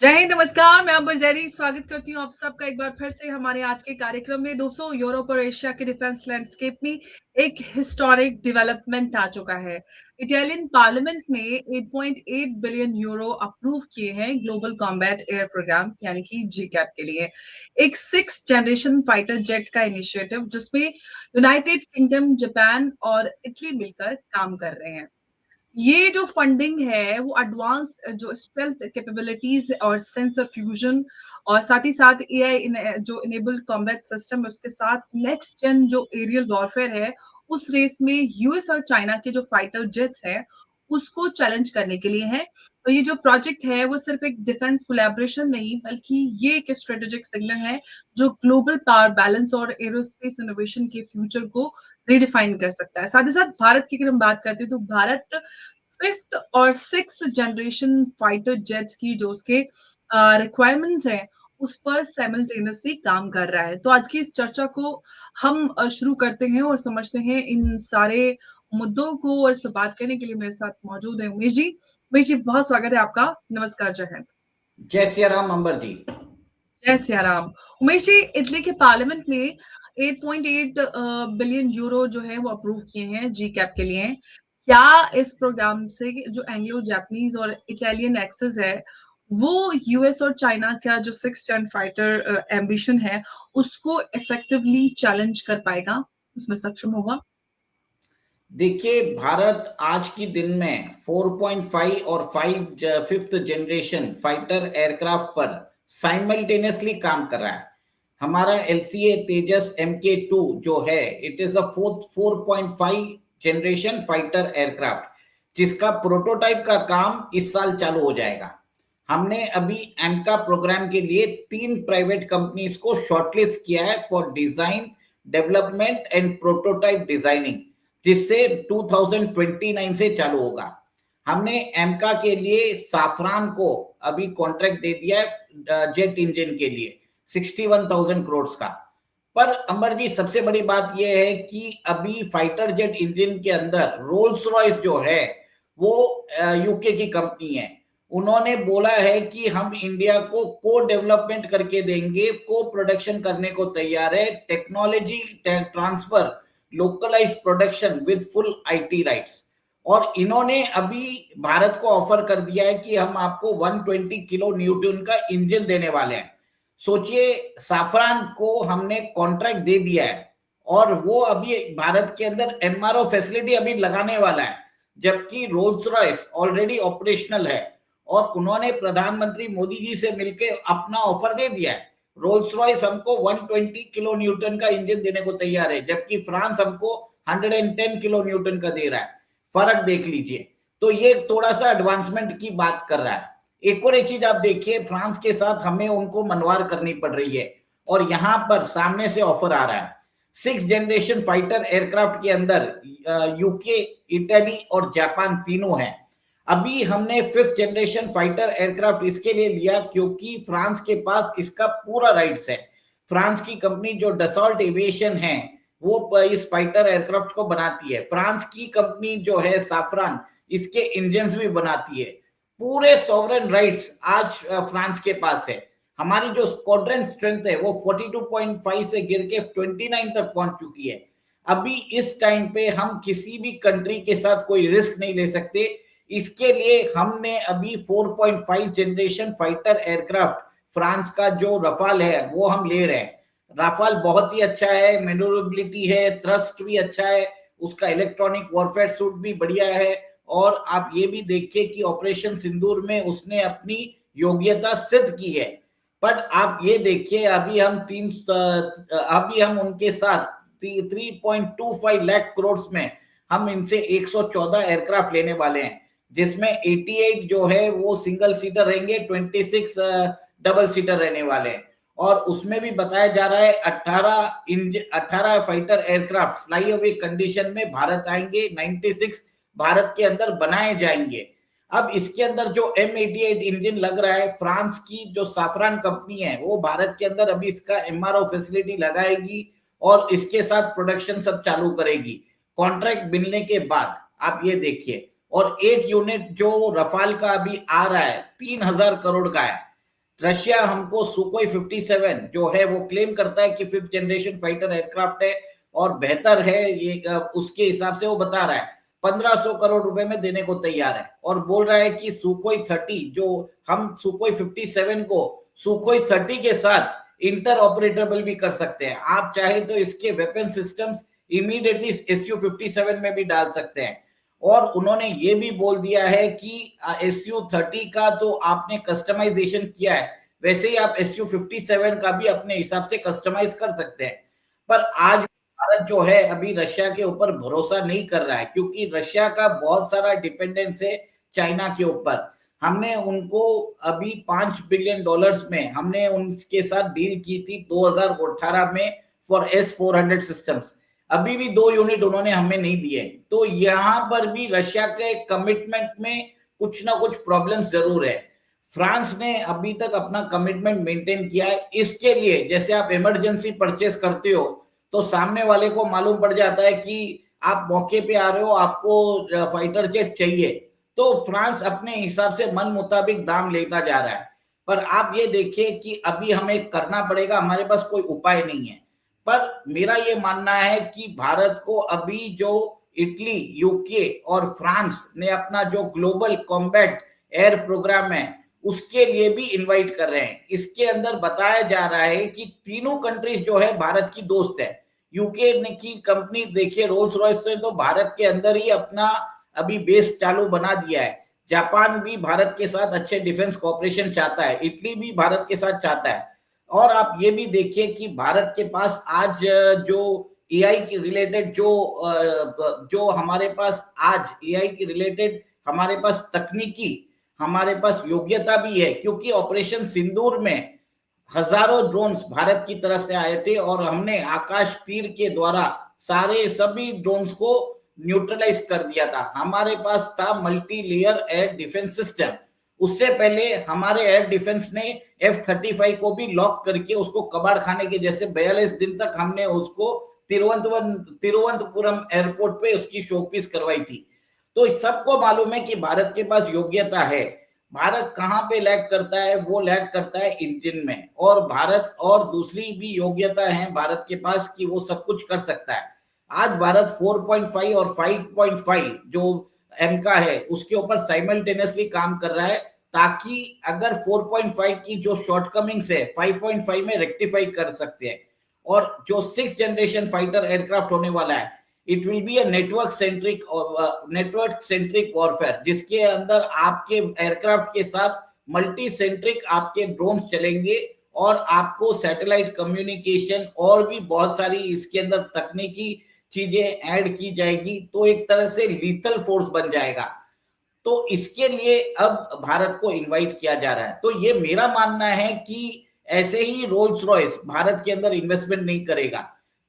जय हिंद, नमस्कार। मैं अंबर जैदी स्वागत करती हूँ आप सबका एक बार फिर से हमारे आज के कार्यक्रम में। दोस्तों, यूरोप और एशिया के डिफेंस लैंडस्केप में एक हिस्टोरिक डेवलपमेंट आ चुका है। इटालियन पार्लियामेंट ने 8.8 बिलियन यूरो अप्रूव किए हैं ग्लोबल कॉम्बैट एयर प्रोग्राम यानी कि जीकैप के लिए। एक 6th जनरेशन फाइटर जेट का इनिशिएटिव जिसमें यूनाइटेड किंगडम, जापान और इटली मिलकर काम कर रहे हैं। ये जो फंडिंग है वो एडवांस जो स्टेल्थ कैपेबिलिटीज और सेंसर फ्यूजन और साथ ही साथ एआई जो इनेबल्ड कॉम्बैट सिस्टम है उसके साथ नेक्स्ट जेन जो एरियल वॉरफेयर है उस रेस में यूएस और चाइना के जो फाइटर जेट्स हैं उसको चैलेंज करने के लिए है। तो ये जो प्रोजेक्ट है वो सिर्फ एक डिफेंस कोलैबोरेशन नहीं बल्कि ये एक स्ट्रेटेजिक सिग्नल है जो ग्लोबल पावर बैलेंस और एरोस्पेस इनोवेशन के फ्यूचर को रिडिफाइन कर सकता है। साथ ही साथ भारत की अगर हम बात करते हैं तो भारत 5th और 6th जनरेशन फाइटर जेट्स की जो उसके रिक्वायरमेंट्स हैं उस पर साइमल्टेनियसली काम कर रहा है। तो आज की इस चर्चा को हम शुरू करते हैं और समझते हैं इन सारे मुद्दों को। और इस पर बात करने के लिए मेरे साथ मौजूद है उमेश जी। उमेश जी, बहुत स्वागत है आपका। नमस्कार, जय हिंद। जय सिया राम अंबर जी। जय सिया राम। उमेश जी, इटली के पार्लियामेंट ने 8.8 बिलियन यूरो जो है वो अप्रूव किए हैं जी कैप के लिए। क्या इस प्रोग्राम से जो एंग्लो जापानीज और इटालियन एक्सेस है वो यूएस और चाइना का जो 6th जन फाइटर एम्बिशन है उसको इफेक्टिवली चैलेंज कर पाएगा, उसमें सक्षम होगा? देखिए, भारत आज की दिन में 4.5 और 5th जनरेशन फाइटर एयरक्राफ्ट पर साइमल्टेनियसली काम कर रहा है। हमारा एलसीए तेजस MK2 जो है, it is a 4.5 generation fighter aircraft जिसका प्रोटोटाइप का काम इस साल चालू हो जाएगा। हमने अभी एमका प्रोग्राम के लिए 3 प्राइवेट कंपनीज को शॉर्टलिस्ट किया है for design, development and prototype designing, जिससे 2029 से चालू होगा। हमने एमका के लिए साफरान को अभी कॉन्ट्रैक्ट दे दिया है जेट इंजन के लिए 61,000 करोड़ का। पर अंबर जी, सबसे बड़ी बात यह है कि अभी फाइटर जेट इंजन के अंदर रोल्स रॉयस जो है वो यूके की कंपनी है। उन्होंने बोला है कि हम इंडिया को को डेवलपमेंट करके देंगे, को प्रोडक्शन करने को तैयार है, technology transfer, localise production with full IT rights. और इन्होंने अभी भारत को ऑफर कर दिया है कि हम आपको 120 किलो न्यूटन का इंजन देने वाले हैं। सोचिए, साफरान को हमने कॉन्ट्रैक्ट दे दिया है और वो अभी भारत के अंदर एमआरओ फैसिलिटी अभी लगाने वाला है, जबकि रोल्स रॉयस ऑलरेडी ऑपरेशनल है। और उन्होंने प्रधानमंत्री मोदी जी से मिलकर अपना ऑफर दे दिया है। रोल्स रॉयस हमको 120 किलो न्यूटन का इंजन देने को तैयार है, जबकि फ्रांस हमको 110 किलो न्यूटन का दे रहा है। फर्क देख लीजिए। तो ये थोड़ा सा एडवांसमेंट की बात कर रहा है। एक और एक चीज आप देखिए, फ्रांस के साथ हमें उनको मनवार करनी पड़ रही है और यहां पर सामने से ऑफर आ रहा है। 6th जनरेशन फाइटर एयरक्राफ्ट के अंदर यूके, इटली और जापान तीनों हैं। अभी हमने 5th जनरेशन फाइटर एयरक्राफ्ट इसके लिए लिया क्योंकि फ्रांस के पास इसका पूरा राइट्स है। फ्रांस की कंपनी जो डसॉल्ट एविएशन है वो इस फाइटर एयरक्राफ्ट को बनाती है। फ्रांस की कंपनी जो है साफरान, इसके इंजन भी बनाती है। पूरे सॉवरेन राइट्स आज फ्रांस के पास है। हमारी जो स्क्वाड्रन स्ट्रेंथ है वो 42.5 से गिर के 29 तक पहुंच चुकी है। अभी इस टाइम पे हम किसी भी कंट्री के साथ कोई रिस्क नहीं ले सकते। इसके लिए हमने अभी 4.5 जनरेशन फाइटर एयरक्राफ्ट फ्रांस का जो रफाल है वो हम ले रहे हैं। राफाल बहुत ही अच्छा है, मैन्यूवरेबिलिटी है, थ्रस्ट भी अच्छा है, उसका इलेक्ट्रॉनिक वॉरफेयर सूट भी बढ़िया है। और आप ये भी देखिए कि ऑपरेशन सिंदूर में उसने अपनी योग्यता सिद्ध की है। पर आप ये देखिए, अभी हम उनके साथ 3.25 लाख करोड़ में हम इनसे 114 एयरक्राफ्ट लेने वाले हैं, जिसमें 88 जो है वो सिंगल सीटर रहेंगे, 26 डबल सीटर रहने वाले हैं। और उसमें भी बताया जा रहा है 18 fighter aircraft fly away condition में भारत आएंगे, 96 भारत के अंदर बनाए जाएंगे। अब इसके अंदर जो M88 इंजन लग रहा है, फ्रांस की जो साफरान कंपनी है वो भारत के अंदर अभी इसका एमआरओ फैसिलिटी लगाएगी और इसके साथ प्रोडक्शन सब चालू करेगी कॉन्ट्रैक्ट मिलने के बाद। आप ये देखिए, और एक यूनिट जो रफाल का अभी आ रहा है 3,000 करोड़ का है। रशिया हमको सुकोई 57 जो है वो क्लेम करता है कि 5th जनरेशन फाइटर एयरक्राफ्ट है और बेहतर है, ये उसके हिसाब से वो बता रहा है 1500 करोड़ रुपए में देने को तैयार है। और बोल रहा है कि सुकोई 30 जो हम सुकोई 57 को सुकोई 30 के साथ इंटर ऑपरेटेबल भी कर सकते हैं। आप चाहे तो इसके वेपन सिस्टम्स इमीडिएटली SU-57 में भी डाल सकते हैं। और उन्होंने ये भी बोल दिया है कि SU-30 का तो आपने कस्टमाइजेशन किया है, वैसे ही आप SU-57 का भी अपने हिसाब से कस्टमाइज कर सकते हैं। पर आज भारत जो है अभी रशिया के ऊपर भरोसा नहीं कर रहा है, क्योंकि रशिया का बहुत सारा डिपेंडेंस है चाइना के ऊपर। हमने उनको अभी $5 बिलियन में हमने उनके साथ डील की थी 2018 में फॉर S-400 सिस्टम्स। अभी भी 2 यूनिट उन्होंने हमें नहीं दिए। तो यहां पर भी रशिया के कमिटमेंट में कुछ ना कुछ प्रॉब्लम्स जरूर है। फ्रांस ने अभी तक अपना कमिटमेंट मेंटेन किया है। इसके लिए जैसे आप इमरजेंसी परचेस करते हो तो सामने वाले को मालूम पड़ जाता है कि आप मौके पे आ रहे हो, आपको फाइटर जेट चाहिए, तो फ्रांस अपने हिसाब से मन मुताबिक दाम लेता जा रहा है। पर आप ये देखिए कि अभी हमें करना पड़ेगा, हमारे पास कोई उपाय नहीं है। पर मेरा ये मानना है कि भारत को अभी जो इटली, यूके और फ्रांस ने अपना जो ग्लोबल कॉम्बैट एयर प्रोग्राम है उसके लिए भी इनवाइट कर रहे हैं। इसके अंदर बताया जा रहा है कि तीनों कंट्रीज जो है भारत की दोस्त है। यूके की कंपनी देखिए रोल्स रॉयस तो भारत के अंदर ही अपना अभी बेस चालू बना दिया है। जापान भी भारत के साथ अच्छे डिफेंस कॉपरेशन चाहता है, इटली भी भारत के साथ चाहता है। और आप ये भी देखिए कि भारत के पास आज जो एआई की रिलेटेड जो हमारे पास आज एआई की रिलेटेड हमारे पास तकनीकी हमारे पास योग्यता भी है, क्योंकि ऑपरेशन सिंदूर में हजारों ड्रोन्स भारत की तरफ से आए थे और हमने आकाश तीर के द्वारा सारे सभी ड्रोन्स को न्यूट्रलाइज कर दिया था। हमारे पास था multi layer air defence system. उससे पहले हमारे एयर डिफेंस ने F-35 को भी लॉक करके उसको कबाड़ खाने के जैसे 42 दिन तक हमने उसको तिरुवनंतपुरम एयरपोर्ट पे उसकी शोपीस करवाई थी। तो सबको मालूम है कि भारत के पास योग्यता है। भारत कहाँ पे लैग करता है, वो लैग करता है इंजन में। और भारत और दूसरी भी योग्यता है भारत के पास कि वो सब कुछ कर सकता है। आज भारत 4.5 और 5.5 जो एम का है उसके ऊपर साइमल्टेनियसली काम कर रहा है, ताकि अगर 4.5 की जो शॉर्टकमिंग्स है 5.5 में रेक्टिफाई कर सकते हैं। और जो 6th जनरेशन फाइटर एयरक्राफ्ट होने वाला है, it will be a network centric warfare, जिसके अंदर आपके एयरक्राफ्ट के साथ मल्टी सेंट्रिक आपके ड्रोन्स चलेंगे और आपको सैटेलाइट कम्युनिकेशन और भी बहुत सारी इसके अंदर तकनीकी चीजें ऐड की जाएगी। तो एक तरह से लीथल फोर्स बन जाएगा। तो इसके लिए अब भारत को इनवाइट किया जा रहा है। तो ये मेरा मानना है कि ऐसे ही रोल्स रॉयस भारत के अंदर इन्वेस्टमेंट नहीं करेगा,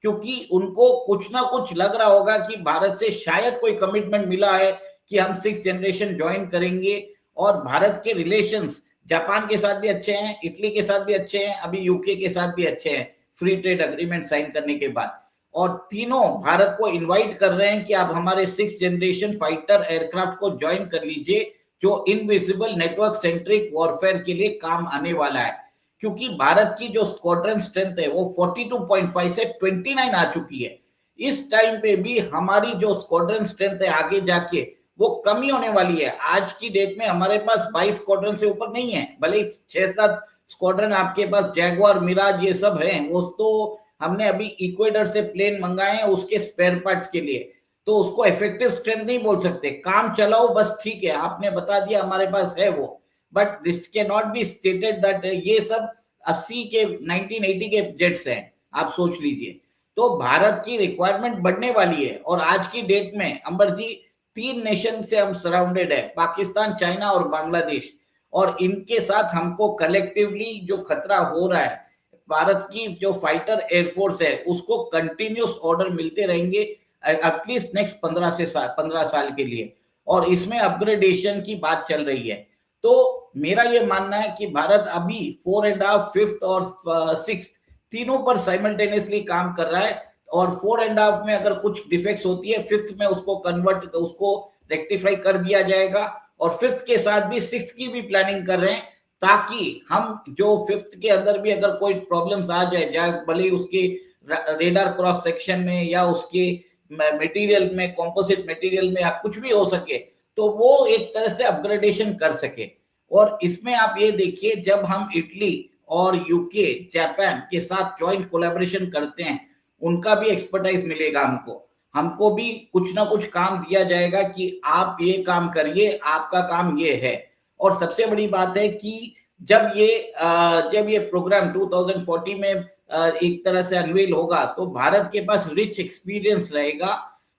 क्योंकि उनको कुछ ना कुछ लग रहा होगा कि भारत से शायद कोई कमिटमेंट मिला है कि हम 6th जनरेशन ज्वाइन करेंगे। और भारत के रिलेशंस जापान के साथ भी अच्छे हैं, इटली के साथ भी अच्छे हैं, अभी यूके के साथ भी अच्छे हैं फ्री ट्रेड अग्रीमेंट साइन करने के बाद। और तीनों भारत को इनवाइट कर रहे हैं कि आप हमारे 6th जनरेशन फाइटर एयरक्राफ्ट को ज्वाइन कर लीजिए, जो इनविजिबल नेटवर्क सेंट्रिक वॉरफेयर के लिए काम आने वाला है। क्योंकि भारत की जो स्क्वाड्रन स्ट्रेंथ है वो 42.5 से 29 आ चुकी है। इस टाइम पे भी हमारी जो स्क्वाड्रन स्ट्रेंथ है आगे जाके वो कमी होने वाली है। आज की डेट में हमारे पास 22 स्क्वाड्रन से ऊपर नहीं है, भले 6-7 स्क्वाड्रन आपके पास जैगुआर मिराज ये सब है, वो तो हमने अभी इक्वेडर से प्लेन मंगाए हैं उसके स्पेयर पार्ट्स के लिए, तो उसको इफेक्टिव स्ट्रेंथ नहीं बोल सकते। काम चलाओ बस, ठीक है, आपने बता दिया हमारे पास है वो, but this can not be stated that ये सब 80 के 1980 के जेट्स हैं, आप सोच लीजिए। तो भारत की रिक्वायरमेंट बढ़ने वाली है। और आज की डेट में अंबर जी 3 नेशन से हम सराउंडेड है, पाकिस्तान, चाइना और बांग्लादेश। और इनके साथ हमको कलेक्टिवली जो खतरा हो रहा है, भारत की जो फाइटर एयरफोर्स है उसको कंटिन्यूस ऑर्डर मिलते रहेंगे एटलीस्ट नेक्स्ट 15 साल के लिए। और इसमें अपग्रेडेशन की बात चल रही है। तो मेरा ये मानना है कि भारत अभी 4.5, 5th और 6th तीनों पर साइमल्टेनियसली काम कर रहा है। और 4.5 में अगर कुछ डिफेक्ट्स होती है 5th में उसको रेक्टिफाई कर दिया जाएगा। और 5th के साथ भी 6th की भी प्लानिंग कर रहे हैं, ताकि हम जो फिफ्थ के अंदर भी अगर कोई प्रॉब्लम्स आ जाए, भले ही उसके रेडार क्रॉस सेक्शन में या उसके मटेरियल में, कंपोजिट मटेरियल में, या कुछ भी हो सके, तो वो एक तरह से अपग्रेडेशन कर सके। और इसमें आप ये देखिए, जब हम इटली और यूके, जापान के साथ ज्वाइंट कोलैबोरेशन करते हैं, उनका भी एक्सपर्टाइज मिलेगा हमको। हमको भी कुछ ना कुछ काम दिया जाएगा कि आप ये काम करिए, आपका काम ये है। और सबसे बड़ी बात है कि जब ये प्रोग्राम 2040 में एक तरह से अनवेल होगा, तो भारत के पास रिच एक्सपीरियंस रहेगा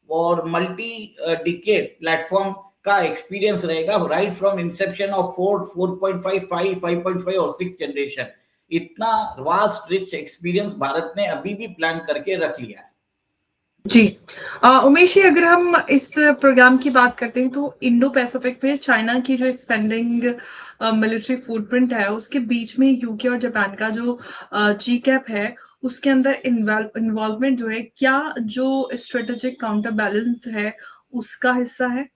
और मल्टी डिकेड प्लेटफॉर्म का एक्सपीरियंस रहेगा, राइट फ्रॉम इंसेप्शन ऑफ 4.5, 5.5 और 6 जनरेशन। इतना वास्ट रिच एक्सपीरियंस भारत ने अभी भी प्लान करके रख लिया है। जी। उमेश जी, अगर हम इस प्रोग्राम की बात करते हैं तो इंडो पैसिफिक में चाइना की जो एक्सपेंडिंग मिलिट्री फुटप्रिंट है, उसके बीच में यूके और जापान का जो जी कैप है, उसके अंदर इन्वॉल्वमेंट जो है, क्या जो स्ट्रेटेजिक काउंटर बैलेंस है उसका हिस्सा है?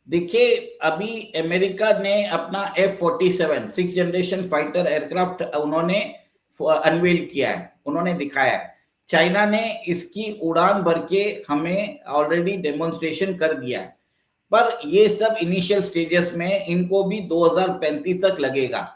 देखिए, अभी अमेरिका ने अपना F-47 6 जनरेशन फाइटर एयरक्राफ्ट उन्होंने अनवेल किया है, उन्होंने दिखाया है। चाइना ने इसकी उड़ान भर के हमें ऑलरेडी डेमोन्स्ट्रेशन कर दिया है, पर ये सब इनिशियल स्टेजेस में, इनको भी 2035 तक लगेगा।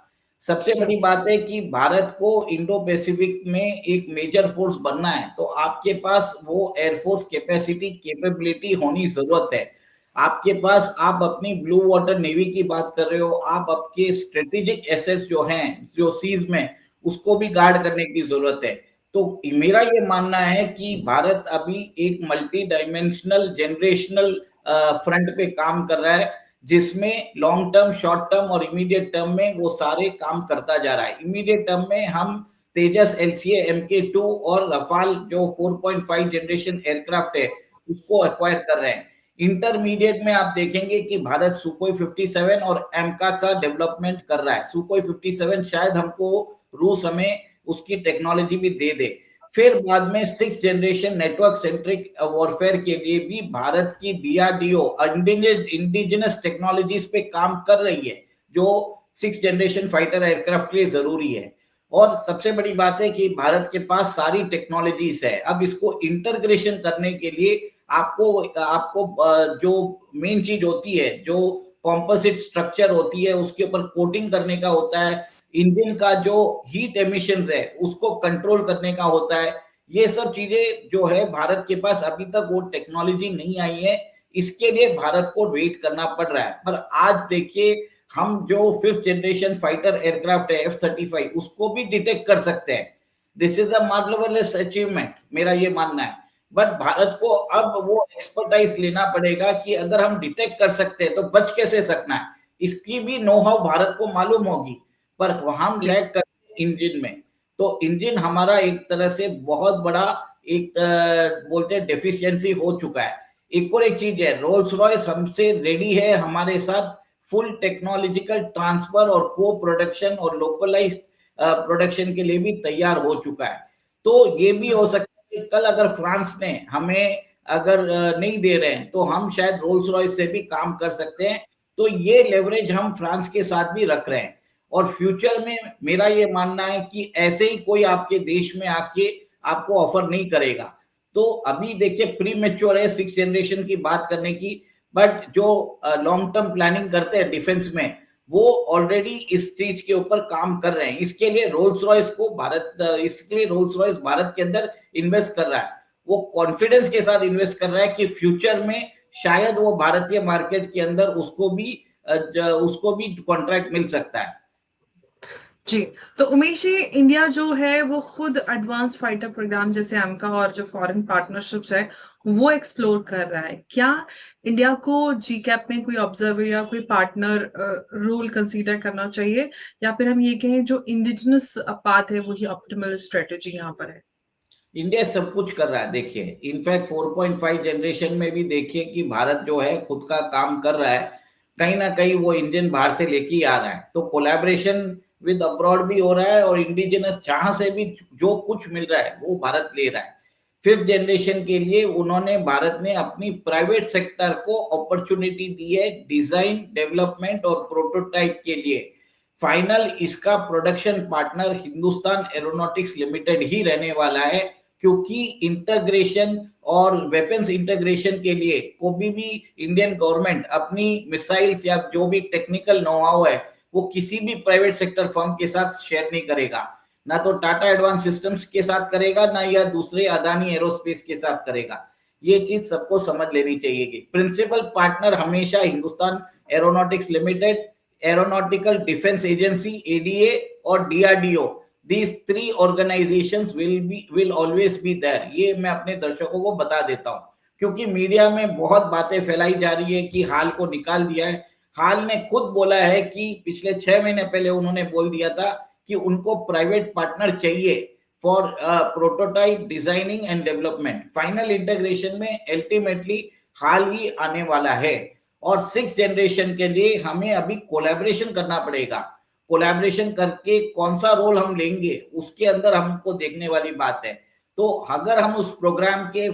सबसे बड़ी बात है कि भारत को इंडो पैसिफिक में एक मेजर फोर्स बनना है, तो आपके पास वो एयरफोर्स कैपेसिटी, कैपेबिलिटी होनी जरूरत है। आपके पास, आप अपनी ब्लू वाटर नेवी की बात कर रहे हो, आप आपके स्ट्रेटेजिक एसेट्स जो हैं, जो सीज में, उसको भी गार्ड करने की जरूरत है। तो मेरा ये मानना है कि भारत अभी एक मल्टी डायमेंशनल जनरेशनल फ्रंट पे काम कर रहा है, जिसमें लॉन्ग टर्म, शॉर्ट टर्म और इमीडिएट टर्म में वो सारे काम करता जा रहा है। इमीडिएट टर्म में हम तेजस LCA Mk2 और रफाल जो 4.5 जनरेशन एयरक्राफ्ट है, उसको एक्वायर कर रहे हैं। इंटरमीडिएट में आप देखेंगे कि भारत सुकोई 57 और एमका का डेवलपमेंट कर रहा है। सुकोई 57 शायद हमको रूस हमें उसकी टेक्नोलॉजी भी दे दे। फिर बाद में 6 जनरेशन नेटवर्क सेंट्रिक वॉरफेयर के लिए भी भारत की DRDO इंडिजिनस टेक्नोलॉजीज पे काम कर रही है, जो 6 जनरेशन फाइटर एयरक्राफ्ट के लिए जरूरी है। और सबसे बड़ी बात है कि भारत के पास सारी टेक्नोलॉजीज है। अब इसको इंटीग्रेशन करने के लिए आपको आपको जो मेन चीज होती है, जो कॉम्पोजिट स्ट्रक्चर होती है, उसके ऊपर कोटिंग करने का होता है, इंजन का जो हीट एमिशंस है उसको कंट्रोल करने का होता है। ये सब चीजें जो है, भारत के पास अभी तक वो टेक्नोलॉजी नहीं आई है। इसके लिए भारत को वेट करना पड़ रहा है। पर आज देखिए, हम जो 5th जनरेशन फाइटर एयरक्राफ्ट है F-35, उसको भी डिटेक्ट कर सकते हैं। This is a marvellous achievement, मेरा ये मानना है। बट भारत को अब वो एक्सपर्टाइज लेना पड़ेगा कि अगर हम डिटेक्ट कर सकते हैं तो बच कैसे सकना है, इसकी भी नो हाउ भारत को मालूम होगी। पर हम लैग करते हैं इंजन में। तो इंजन हमारा एक तरह से बहुत बड़ा एक बोलते हैं डेफिशिएंसी हो चुका है। एक और एक चीज है, रोल्स रॉयस हमसे रेडी है हमारे साथ फुल टेक्नोलॉजिकल ट्रांसफर और को प्रोडक्शन और लोकलाइज प्रोडक्शन के लिए भी तैयार हो चुका है। तो ये भी हो सकता है कि कल अगर फ्रांस ने हमें अगर नहीं दे रहे हैं, तो हम शायद रोल्स रॉयस से भी काम कर सकते हैं। तो ये लेवरेज हम फ्रांस के साथ भी रख रहे हैं। और फ्यूचर में मेरा ये मानना है कि ऐसे ही कोई आपके देश में आके आपको ऑफर नहीं करेगा। तो अभी देखिए, प्री मैच्योर है 6 जनरेशन की बात करने की, बट जो लॉन्ग टर्म प्लानिंग करते हैं डिफेंस में, वो ऑलरेडी इस चीज के ऊपर काम कर रहे हैं। इसके लिए रोल्स रॉयस भारत के अंदर इन्वेस्ट कर रहा है। वो कॉन्फिडेंस के साथ इन्वेस्ट कर रहा है कि फ्यूचर में शायद वो भारतीय मार्केट के अंदर उसको भी कॉन्ट्रैक्ट मिल सकता है। जी। तो उमेश जी, इंडिया जो है वो खुद एडवांस फाइटर प्रोग्राम जैसे एमका और जो फॉरेन पार्टनरशिप्स है वो एक्सप्लोर कर रहा है। क्या इंडिया को जी कैप में कोई ऑब्जर्वर या कोई पार्टनर रोल कंसीडर करना चाहिए, या फिर हम ये कहें जो इंडिजिनस पाथ है वही ऑप्टिमल स्ट्रेटेजी यहाँ पर है? इंडिया सब कुछ कर रहा है। देखिए, इनफैक्ट 4.5 जनरेशन में भी देखिए कि भारत जो है खुद का काम कर रहा है। कहीं ना कहीं वो इंजन बाहर से लेके ही आ रहा है। तो कोलैबोरेशन विद अब्रॉड भी हो रहा है, और इंडिजिनस जहां से भी जो कुछ मिल रहा है वो भारत ले रहा है। 5th जनरेशन के लिए भारत ने अपनी प्राइवेट सेक्टर को अपॉर्चुनिटी दी है डिजाइन, डेवलपमेंट और प्रोटोटाइप के लिए। फाइनल इसका production partner Hindustan aeronautics limited ही रहने वाला है, क्योंकि इंटीग्रेशन और वेपन्स इंटीग्रेशन के लिए कोई भी इंडियन गवर्नमेंट अपनी मिसाइल्स या जो भी टेक्निकल नो हाउ है वो किसी भी प्राइवेट सेक्टर फर्म के साथ शेयर नहीं करेगा, ना तो टाटा एडवांस सिस्टम्स के साथ करेगा, ना या दूसरे अदानी एरोस्पेस के साथ करेगा। ये चीज सबको समझ लेनी चाहिए कि प्रिंसिपल पार्टनर हमेशा Hindustan aeronautics limited, aeronautical defence agency ADA और DRDO, these three organizations will always be there। ये मैं अपने दर्शकों को बता देता हूं, क्योंकि मीडिया में बहुत बातें फैलाई जा रही है कि हाल को निकाल दिया है। हाल ने खुद बोला है कि पिछले 6 महीने पहले उन्होंने बोल दिया था कि उनको प्राइवेट पार्टनर चाहिए for prototype designing and development. Final integration में अल्टीमेटली हाल ही आने वाला है, और 6th जनरेशन के लिए हमें अभी कोलैबोरेशन करना पड़ेगा। कोलैबोरेशन करके कौन सा रोल हम लेंगे उसके अंदर हमको देखने वाली बात है। तो अगर हम उस प्रोग्राम के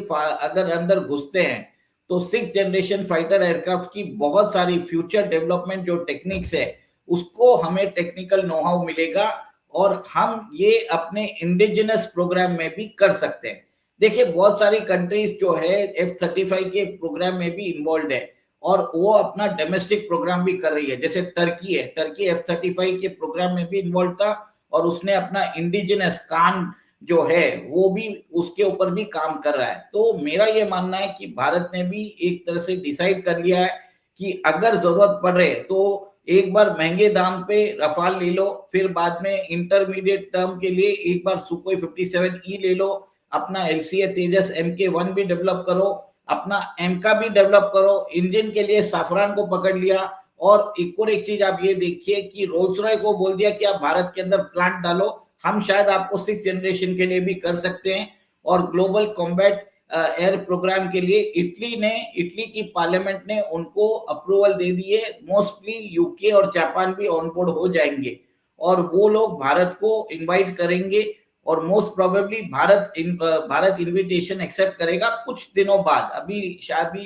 अगर अंदर घुसते हैं तो 6th जनरेशन फाइटर एयरक्राफ्ट की बहुत सारी फ्यूचर डेवलपमेंट जो टेक्निक्स है उसको हमें टेक्निकल नो हाउ मिलेगा, और हम ये अपने इंडिजिनस प्रोग्राम में भी कर सकते हैं। देखिए बहुत सारी कंट्रीज जो है F-35 के प्रोग्राम में भी इन्वॉल्व है, और वो अपना डोमेस्टिक प्रोग्राम भी कर रही है। जैसे टर्की है, टर्की F-35 के प्रोग्राम में भी इन्वॉल्व था, और उसने अपना इंडिजिनस कान जो है वो भी उसके ऊपर भी काम कर रहा है। तो मेरा ये मानना है कि भारत ने भी एक तरह से डिसाइड कर लिया है कि अगर जरूरत पड़ रहे तो एक बार महंगे दाम पे रफाल ले लो, फिर बाद में इंटरमीडिएट टर्म के लिए एक बार सुखोई 57E ले लो, अपना LCA तेजस MK1 भी डेवलप करो, अपना एमका भी डेवलप करो, इंजन के लिए साफरान को पकड़ लिया। और एक चीज आप ये देखिए कि रोल्स रॉय को बोल दिया कि आप भारत के अंदर प्लांट डालो, हम शायद आपको 6th जनरेशन के लिए भी कर सकते हैं। और ग्लोबल कॉम्बैट एयर प्रोग्राम के लिए इटली की पार्लियामेंट ने उनको अप्रूवल दे दी है। मोस्टली यूके और जापान भी ऑन बोर्ड हो जाएंगे, और वो लोग भारत को इनवाइट करेंगे, और most probably Bharat invitation accept करेगा कुछ दिनों बाद। अभी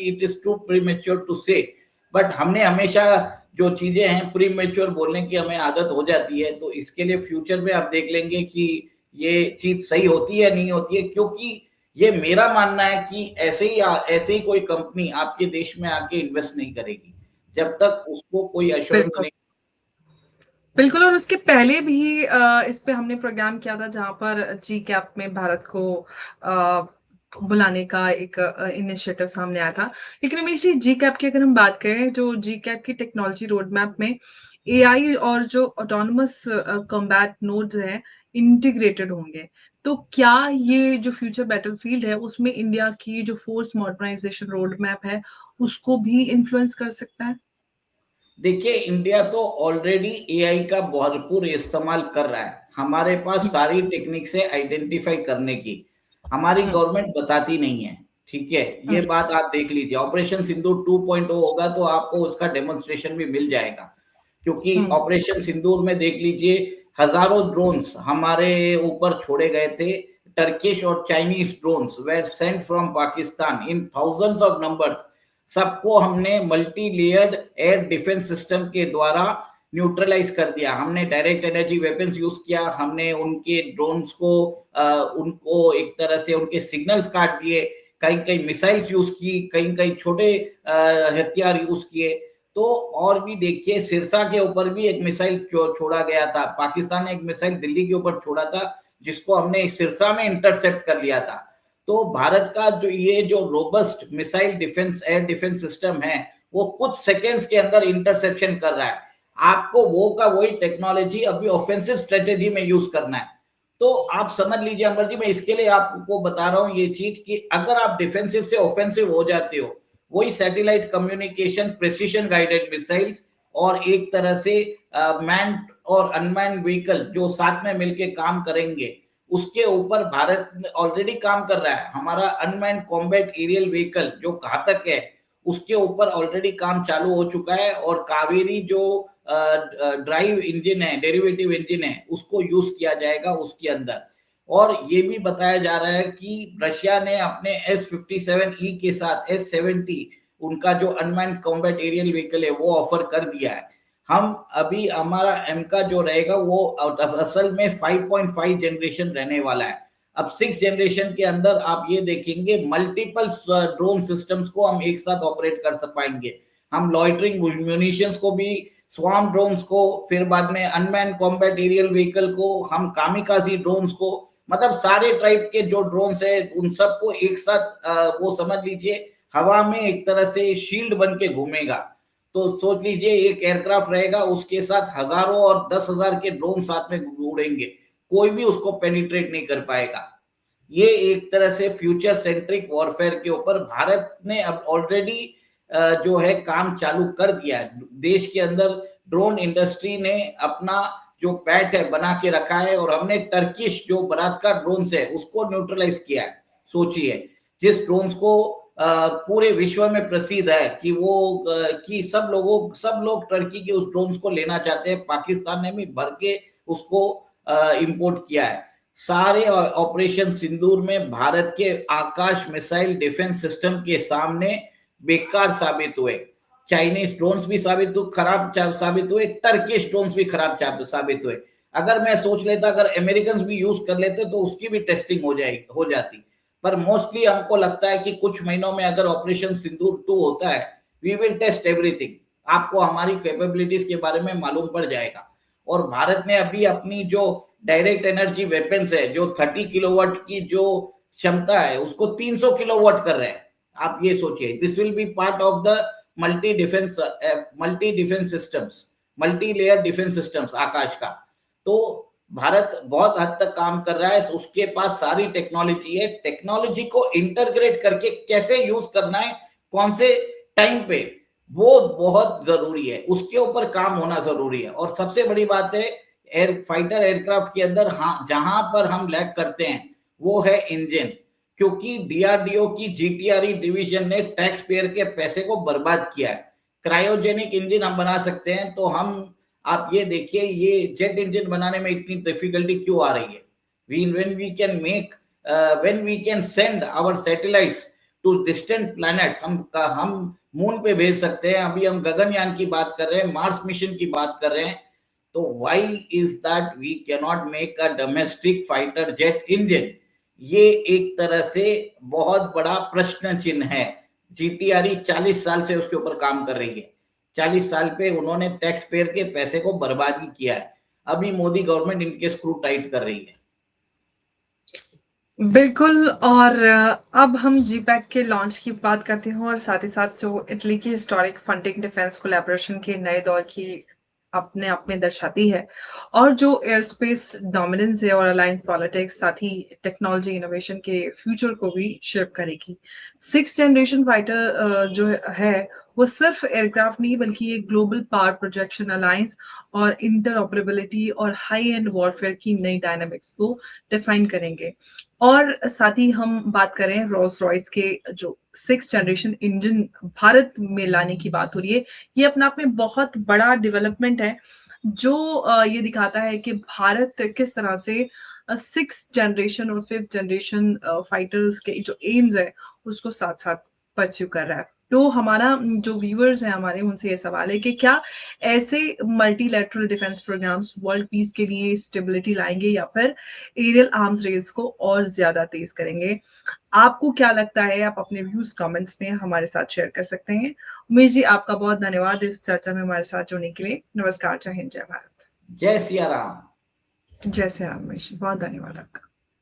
it is too premature to say, but हमने हमेशा जो चीजें हैं प्रीमेच्योर बोलने की हमें आदत हो जाती है। तो इसके लिए फ्यूचर में आप देख लेंगे कि ये चीज सही होती है नहीं होती है, क्योंकि ये मेरा मानना है कि ऐसे ही कोई कंपनी आपके देश में आके इन्वेस्ट नहीं करेगी जब तक उसको कोई एश्योरेंस नहीं। बिल्कुल, और उसके पहले भी इस पे हमने प्रोग्राम किया था जहां पर GCAP में भारत को बुलाने का एक इनिशिएटिव सामने आया था। लेकिन रमेश जी, GCAP की अगर हम बात करें, जो GCAP की टेक्नोलॉजी रोड मैप में AI और जो ऑटोनोमस कॉम्बैट नोड्स हैं इंटीग्रेटेड होंगे, तो क्या ये जो फ्यूचर बैटलफील्ड है उसमें इंडिया की जो फोर्स मॉडर्नाइजेशन रोड मैप है उसको भी इन्फ्लुएंस कर सकता है? देखिए इंडिया तो ऑलरेडी AI का भरपूर इस्तेमाल कर रहा है। हमारे पास सारी टेक्निक्स है आइडेंटिफाई करने की, हमारी गवर्नमेंट बताती नहीं है। ठीक है, ये बात आप देख लीजिए, ऑपरेशन सिंदूर 2.0 होगा तो आपको उसका डेमोन्स्ट्रेशन भी मिल जाएगा, क्योंकि ऑपरेशन सिंदूर में देख लीजिए हजारों ड्रोन्स हमारे ऊपर छोड़े गए थे। टर्किश और Chinese drones were sent from Pakistan in thousands of numbers. सबको हमने multi layered air defence system के द्वारा न्यूट्रलाइज कर दिया। हमने डायरेक्ट एनर्जी वेपन्स यूज किया, हमने उनके ड्रोन्स को उनको एक तरह से उनके सिग्नल्स काट दिए, कहीं कहीं मिसाइल्स यूज की, कहीं कहीं छोटे हथियार यूज किए। तो और भी देखिए सिरसा के ऊपर भी एक मिसाइल छोड़ा गया था, पाकिस्तान ने एक मिसाइल दिल्ली के ऊपर छोड़ा था जिसको हमने सिरसा में इंटरसेप्ट कर लिया था। तो भारत का जो robust missile defence air defence system है वो कुछ सेकेंड्स के अंदर इंटरसेप्शन कर रहा है। आपको वो का वही टेक्नोलॉजी अभी ऑफेंसिव स्ट्रेटेजी में यूज करना है। तो आप समझ लीजिए अमर जी, मैं इसके लिए आपको बता रहा हूं ये चीज कि अगर आप डिफेंसिव से ऑफेंसिव हो जाते हो, वही satellite communication, precision guided missiles, और एक तरह से मैन्ड और अनमैन्ड व्हीकल जो साथ में मिलकर काम करेंगे, उसके ऊपर भारत ऑलरेडी काम कर रहा है। हमारा अनमैन्ड कॉम्बैट एरियल व्हीकल जो घातक है उसके ऊपर ऑलरेडी काम चालू हो चुका है, और कावेरी जो ड्राइव इंजन है, डेरिवेटिव इंजन है, उसको यूज किया जाएगा उसके अंदर। और ये भी बताया जा रहा है कि रशिया ने अपने S-57E के साथ S-70 उनका जो अनमैन्ड कॉम्बैट एरियल व्हीकल है वो ऑफर कर दिया है। हम अभी हमारा एम का जो रहेगा वो असल में 5.5 जनरेशन रहने वाला है। अब 6 जनरेशन के अंदर आप ये देखेंगे मल्टीपल ड्रोन सिस्टम्स को हम एक साथ ऑपरेट कर पाएंगे। हम लॉइटरिंग म्यूनिशंस को भी, स्वार्म ड्रोन्स को, फिर बाद में अनमैन कॉम्बैट एरियल व्हीकल को, हम कामिकाजी ड्रोन्स को, मतलब सारे टाइप के जो ड्रोन्स है उन सबको एक साथ वो समझ लीजिए हवा में एक तरह से शील्ड बन के घूमेगा। तो सोच लीजिए एक एयरक्राफ्ट रहेगा, उसके साथ हजारों और 10,000 के ड्रोन साथ में उड़ेंगे, कोई भी उसको पेनिट्रेट नहीं कर पाएगा। ये एक तरह से फ्यूचर सेंट्रिक वॉरफेयर के ऊपर भारत ने अब ऑलरेडी जो है काम चालू कर दिया है। देश के अंदर ड्रोन इंडस्ट्री ने अपना जो पैट है बना के रखा है, और हमने टर्किश जो बलात्कार ड्रोन्स है उसको न्यूट्रलाइज किया है। सोचिए, जिस ड्रोन्स को पूरे विश्व में प्रसिद्ध है कि वो कि सब लोग टर्की के उस ड्रोन्स को लेना चाहते हैं। पाकिस्तान ने भी भर के उसको इंपोर्ट किया है। सारे ऑपरेशन सिंदूर में भारत के आकाश मिसाइल डिफेंस सिस्टम के सामने बेकार साबित हुए। चाइनीज ड्रोन्स भी खराब साबित हुए, टर्किश ड्रोन्स भी खराब साबित हुए। अगर मैं सोच लेता अगर अमेरिकन भी यूज कर लेते तो उसकी भी टेस्टिंग हो जाती। पर मोस्टली हमको लगता है कि कुछ महीनों में अगर ऑपरेशन सिंदूर 2 होता है, वी विल टेस्ट एवरीथिंग। आपको हमारी कैपेबिलिटीज के बारे में मालूम पड़ जाएगा। और भारत ने अभी अपनी जो डायरेक्ट एनर्जी वेपन्स है, जो 30 किलोवाट की जो क्षमता है, उसको 300 किलोवाट कर रहे हैं। आप ये सोचिए, this will be part of the multi defence systems, multi layer defence systems Akash का। तो भारत बहुत हद तक काम कर रहा है, उसके पास सारी टेक्नोलॉजी है। टेक्नोलॉजी को इंटरग्रेट करके कैसे यूज करना है, कौन से टाइम पे, वो बहुत जरूरी है, उसके ऊपर काम होना जरूरी है। और सबसे बड़ी बात है फाइटर एयरक्राफ्ट के अंदर, हाँ, जहां पर हम लैग करते हैं वो है इंजन। क्योंकि डीआरडीओ की जीटीआरई डिवीजन ने टैक्स पेयर के पैसे को बर्बाद किया है। क्रायोजेनिक इंजन हम बना सकते हैं, तो हम, आप ये देखिए, ये जेट इंजन बनाने में इतनी डिफिकल्टी क्यों आ रही है? when we can send our satellites to distant planets, हम मून पे भेज सकते हैं। अभी हम गगनयान की बात कर रहे हैं, मार्स मिशन की बात कर रहे हैं। तो why is that we cannot make a domestic fighter jet engine? ये एक तरह से बहुत बड़ा प्रश्न चिन्ह है। जीटीआरई 40 साल से उसके ऊपर काम कर रही है। 40 साल पे उन्होंने टैक्स पेयर के पैसे को बर्बाद ही किया है। अभी मोदी गवर्नमेंट इनके स्क्रू टाइट कर रही है। बिल्कुल। और अब हम जीपैक के लॉन्च की बात करते हैं, और साथ ही साथ जो इटली की हिस्टोरिक फंडिंग डिफेंस कोलैबोरेशन के नए दौर की अपने आप में दर्शाती है, और जो एयर स्पेस डोमिनेंस है और अलायंस पॉलिटिक्स, साथ ही टेक्नोलॉजी इनोवेशन के फ्यूचर को भी शेप करेगी। 6th जनरेशन फाइटर जो है वो सिर्फ एयरक्राफ्ट नहीं, बल्कि एक ग्लोबल पावर प्रोजेक्शन, अलायंस और इंटरऑपरेबिलिटी और हाई एंड वॉरफेयर की नई डायनामिक्स को डिफाइन करेंगे। और साथ ही हम बात करें रोल्स रॉयस के जो 6th जनरेशन इंजन भारत में लाने की बात हो रही है, ये अपने आप में बहुत बड़ा डेवलपमेंट है, जो ये दिखाता है कि भारत किस तरह से 6th जनरेशन और 5th जनरेशन फाइटर्स के जो एम्स है उसको साथ साथ परस्यू कर रहा है। तो हमारा जो व्यूअर्स हैं हमारे, उनसे ये सवाल है कि क्या ऐसे multilateral defence programmes world peace के लिए स्टेबिलिटी लाएंगे, या फिर एरियल आर्म्स रेस को और ज्यादा तेज करेंगे? आपको क्या लगता है? आप अपने व्यूज कमेंट्स में हमारे साथ शेयर कर सकते हैं। उमेश जी, आपका बहुत धन्यवाद इस चर्चा में हमारे साथ जुड़ने के लिए। नमस्कार, जय हिंद, जय भारत। जय सिया राम। जय सिया राम उमेश जी, बहुत धन्यवाद आपका।